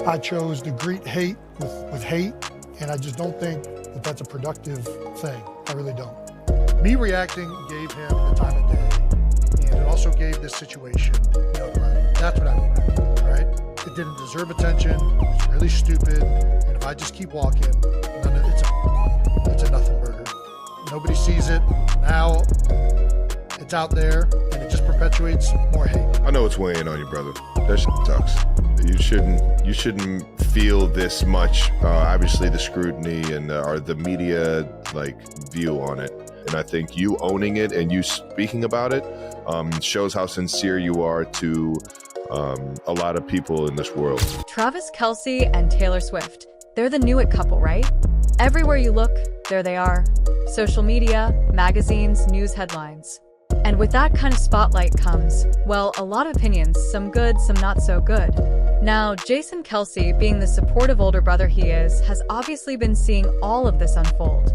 I chose to greet hate with hate, and I just don't think that that's a productive thing. I really don't. Me reacting gave him the time of day, and it also gave this situation notoriety. That's what I mean, all right? It didn't deserve attention. It's really stupid, and if I just keep walking, it's a nothing burger. Nobody sees it. Now it's out there, and it just perpetuates more hate. I know it's weighing on you, brother. That shit sucks. You shouldn't feel this much. Obviously, the scrutiny and the media view on it, and I think you owning it and you speaking about it shows how sincere you are to a lot of people in this world. Travis Kelce and Taylor Swift. They're the new it couple, right? Everywhere you look, there they are. Social media, magazines, news headlines. And with that kind of spotlight comes, well, a lot of opinions, some good, some not so good. Now, Jason Kelce, being the supportive older brother he is, has obviously been seeing all of this unfold.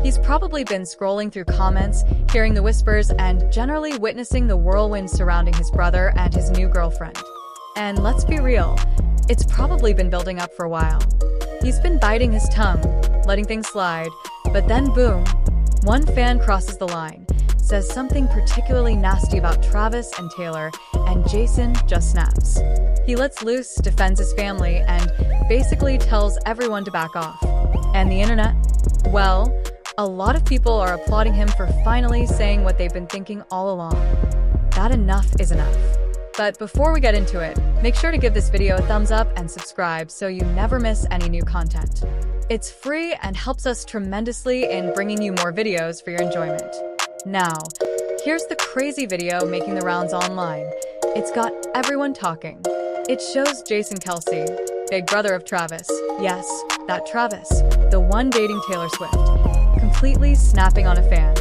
He's probably been scrolling through comments, hearing the whispers, and generally witnessing the whirlwind surrounding his brother and his new girlfriend. And let's be real, it's probably been building up for a while. He's been biting his tongue, letting things slide, but then boom, one fan crosses the line, says something particularly nasty about Travis and Taylor, and Jason just snaps. He lets loose, defends his family, and basically tells everyone to back off. And the internet? Well, a lot of people are applauding him for finally saying what they've been thinking all along. That enough is enough. But before we get into it, make sure to give this video a thumbs up and subscribe so you never miss any new content. It's free and helps us tremendously in bringing you more videos for your enjoyment. Now, here's the crazy video making the rounds online. It's got everyone talking. It shows Jason Kelce, big brother of Travis. Yes, that Travis, the one dating Taylor Swift, completely snapping on a fan.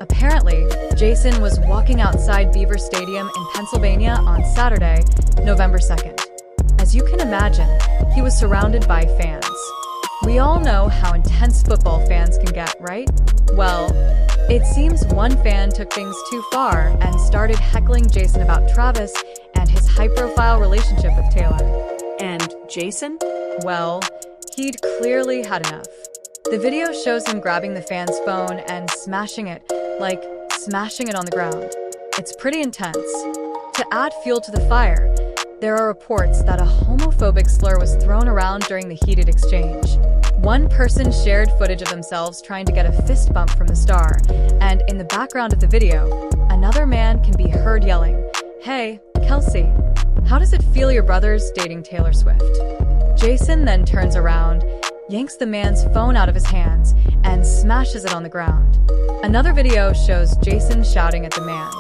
Apparently, Jason was walking outside Beaver Stadium in Pennsylvania on Saturday, November 2nd. As you can imagine, he was surrounded by fans. We all know how intense football fans can get, right? Well, it seems one fan took things too far and started heckling Jason about Travis and his high-profile relationship with Taylor. And Jason? Well, he'd clearly had enough. The video shows him grabbing the fan's phone and smashing it on the ground. It's pretty intense. To add fuel to the fire, there are reports that a homophobic slur was thrown around during the heated exchange. One person shared footage of themselves trying to get a fist bump from the star, and in the background of the video, another man can be heard yelling, "Hey, Kelce, how does it feel your brother's dating Taylor Swift?" Jason then turns around, yanks the man's phone out of his hands, and smashes it on the ground. Another video shows Jason shouting at the man.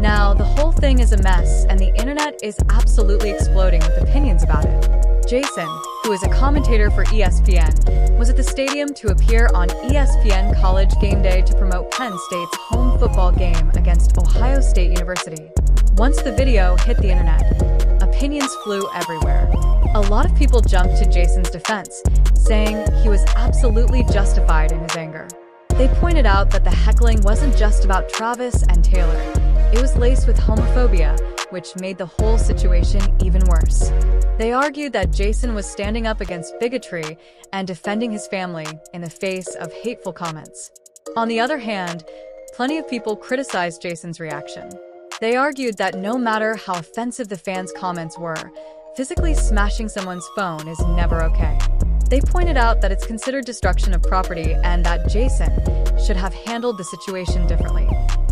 Now, the whole thing is a mess, and the internet is absolutely exploding with opinions about it. Jason, who is a commentator for ESPN, was at the stadium to appear on ESPN College Game Day to promote Penn State's home football game against Ohio State University. Once the video hit the internet, opinions flew everywhere. A lot of people jumped to Jason's defense, saying he was absolutely justified in his anger. They pointed out that the heckling wasn't just about Travis and Taylor. It was laced with homophobia, which made the whole situation even worse. They argued that Jason was standing up against bigotry and defending his family in the face of hateful comments. On the other hand, plenty of people criticized Jason's reaction. They argued that no matter how offensive the fans' comments were, physically smashing someone's phone is never okay. They pointed out that it's considered destruction of property and that Jason should have handled the situation differently.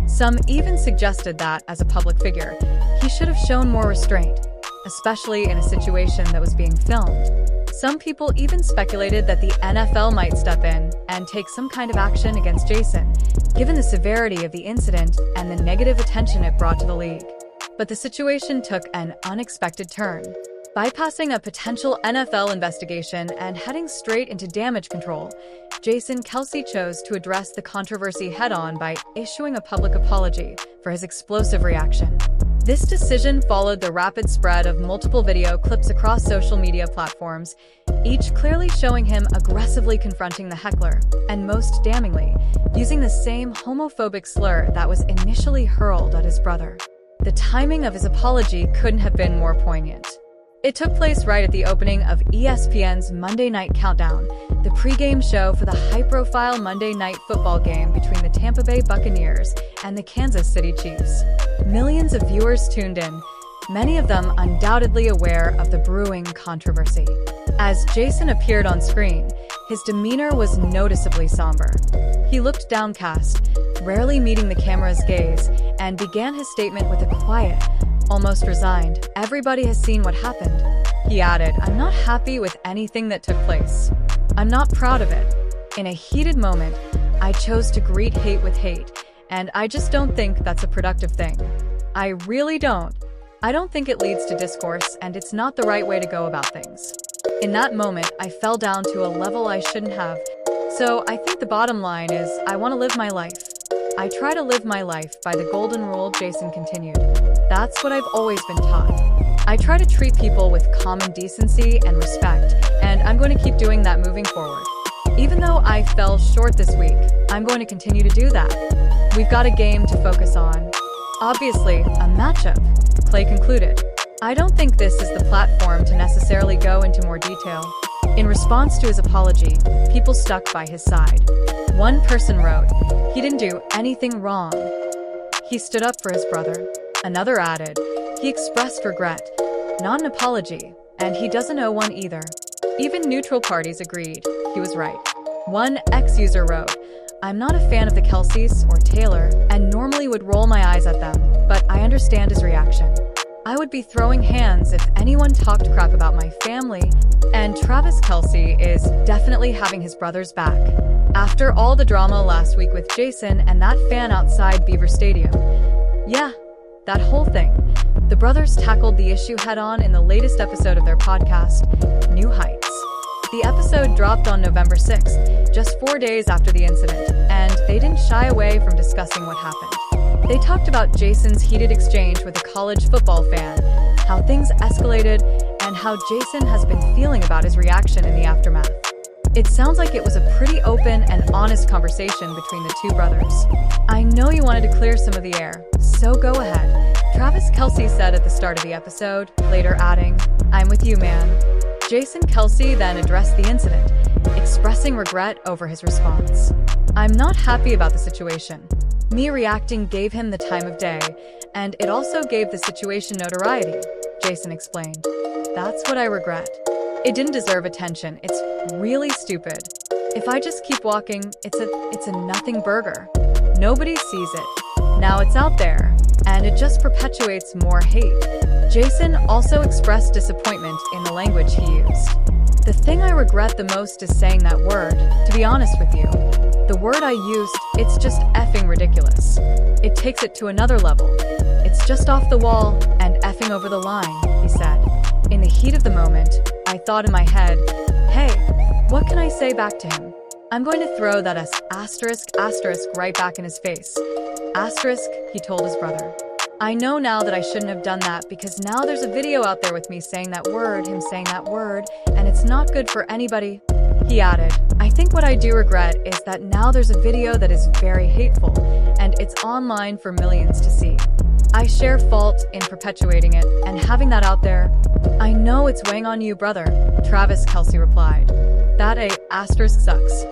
Some even suggested that, as a public figure, he should have shown more restraint, especially in a situation that was being filmed. Some people even speculated that the NFL might step in and take some kind of action against Jason, given the severity of the incident and the negative attention it brought to the league. But the situation took an unexpected turn. Bypassing a potential NFL investigation and heading straight into damage control, Jason Kelce chose to address the controversy head-on by issuing a public apology for his explosive reaction. This decision followed the rapid spread of multiple video clips across social media platforms, each clearly showing him aggressively confronting the heckler, and most damningly, using the same homophobic slur that was initially hurled at his brother. The timing of his apology couldn't have been more poignant. It took place right at the opening of ESPN's Monday Night Countdown, the pregame show for the high-profile Monday Night Football game between the Tampa Bay Buccaneers and the Kansas City Chiefs. Millions of viewers tuned in, many of them undoubtedly aware of the brewing controversy. As Jason appeared on screen, his demeanor was noticeably somber. He looked downcast, rarely meeting the camera's gaze, and began his statement with a quiet, almost resigned, "Everybody has seen what happened." He added, "I'm not happy with anything that took place. I'm not proud of it. In a heated moment, I chose to greet hate with hate, and I just don't think that's a productive thing. I really don't. I don't think it leads to discourse, and it's not the right way to go about things. In that moment, I fell down to a level I shouldn't have. So I think the bottom line is I want to live my life. I try to live my life by the golden rule," Jason continued. "That's what I've always been taught. I try to treat people with common decency and respect, and I'm going to keep doing that moving forward. Even though I fell short this week, I'm going to continue to do that. We've got a game to focus on. Obviously, a matchup," Clay concluded. "I don't think this is the platform to necessarily go into more detail." In response to his apology, people stuck by his side. One person wrote, "He didn't do anything wrong. He stood up for his brother." Another added, "He expressed regret, not an apology, and he doesn't owe one either." Even neutral parties agreed he was right. One ex-user wrote, "I'm not a fan of the Kelces or Taylor, and normally would roll my eyes at them, but I understand his reaction. I would be throwing hands if anyone talked crap about my family." And Travis Kelce is definitely having his brother's back. After all the drama last week with Jason and that fan outside Beaver Stadium. Yeah, that whole thing. The brothers tackled the issue head-on in the latest episode of their podcast, New Heights. The episode dropped on November 6th, just 4 days after the incident, and they didn't shy away from discussing what happened. They talked about Jason's heated exchange with a college football fan, how things escalated, and how Jason has been feeling about his reaction in the aftermath. It sounds like it was a pretty open and honest conversation between the two brothers. "I know you wanted to clear some of the air, so go ahead," Travis Kelce said at the start of the episode, later adding, "I'm with you, man." Jason Kelce then addressed the incident, expressing regret over his response. "I'm not happy about the situation. Me reacting gave him the time of day, and it also gave the situation notoriety," Jason explained. "That's what I regret. It didn't deserve attention. It's really stupid. If I just keep walking, it's a nothing burger. Nobody sees it. Now it's out there, and it just perpetuates more hate." Jason also expressed disappointment in the language he used. "The thing I regret the most is saying that word, to be honest with you. The word I used, it's just effing ridiculous. It takes it to another level. It's just off the wall and effing over the line," he said. "In the heat of the moment, I thought in my head, hey, what can I say back to him? I'm going to throw that asterisk right back in his face. Asterisk," he told his brother. "I know now that I shouldn't have done that because now there's a video out there with me saying that word, him saying that word, and it's not good for anybody." He added, "I think what I do regret is that now there's a video that is very hateful, and it's online for millions to see. I share fault in perpetuating it and having that out there. I know it's weighing on you, brother," Travis Kelce replied. "That asterisk sucks.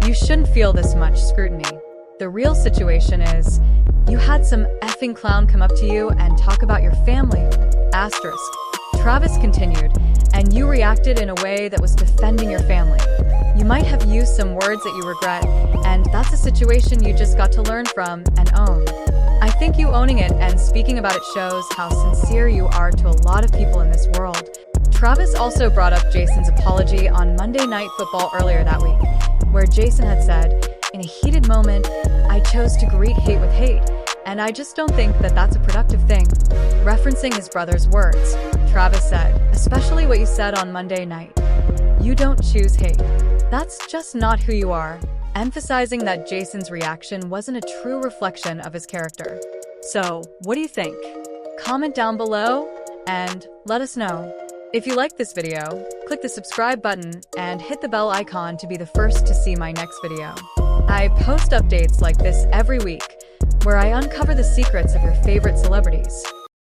You shouldn't feel this much scrutiny. The real situation is, you had some effing clown come up to you and talk about your family, asterisk." Travis continued, "And you reacted in a way that was defending your family. You might have used some words that you regret, and that's a situation you just got to learn from and own. I think you owning it and speaking about it shows how sincere you are to a lot of people in this world." Travis also brought up Jason's apology on Monday Night Football earlier that week, where Jason had said, "In a heated moment, I chose to greet hate with hate, and I just don't think that that's a productive thing." Referencing his brother's words, Travis said, "Especially what you said on Monday night. You don't choose hate. That's just not who you are," emphasizing that Jason's reaction wasn't a true reflection of his character. So, what do you think? Comment down below and let us know. If you like this video, click the subscribe button and hit the bell icon to be the first to see my next video. I post updates like this every week, where I uncover the secrets of your favorite celebrities.